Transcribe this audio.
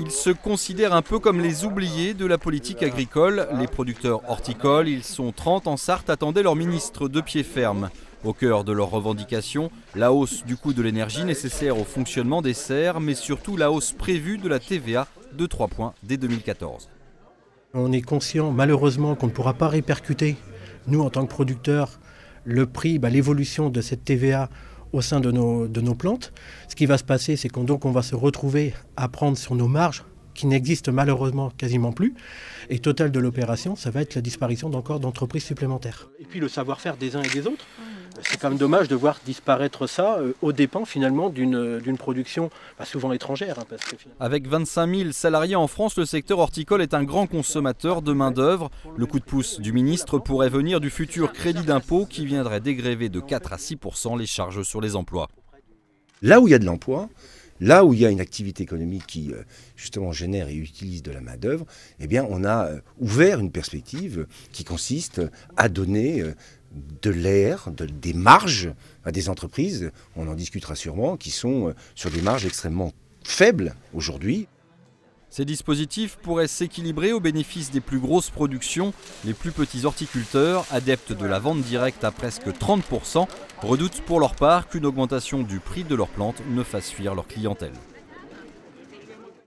Ils se considèrent un peu comme les oubliés de la politique agricole. Les producteurs horticoles, ils sont 30 en Sarthe, attendaient leur ministre de pied ferme. Au cœur de leurs revendications, la hausse du coût de l'énergie nécessaire au fonctionnement des serres, mais surtout la hausse prévue de la TVA de 3 points dès 2014. On est conscient malheureusement qu'on ne pourra pas répercuter, nous en tant que producteurs, le prix, l'évolution de cette TVA au sein de nos plantes. Ce qui va se passer, c'est qu'on va se retrouver à prendre sur nos marges, qui n'existent malheureusement quasiment plus. Et total de l'opération, ça va être la disparition d'encore d'entreprises supplémentaires. Et puis le savoir-faire des uns et des autres. C'est quand même dommage de voir disparaître ça aux dépens finalement d'une production souvent étrangère. Avec 25 000 salariés en France, le secteur horticole est un grand consommateur de main-d'œuvre. Le coup de pouce du ministre pourrait venir du futur crédit d'impôt qui viendrait dégréver de 4 à 6% les charges sur les emplois. Là où il y a de l'emploi, là où il y a une activité économique qui justement génère et utilise de la main-d'œuvre, eh bien on a ouvert une perspective qui consiste à donner de l'air, des marges à des entreprises, on en discutera sûrement, qui sont sur des marges extrêmement faibles aujourd'hui. Ces dispositifs pourraient s'équilibrer au bénéfice des plus grosses productions. Les plus petits horticulteurs, adeptes de la vente directe à presque 30%, redoutent pour leur part qu'une augmentation du prix de leurs plantes ne fasse fuir leur clientèle.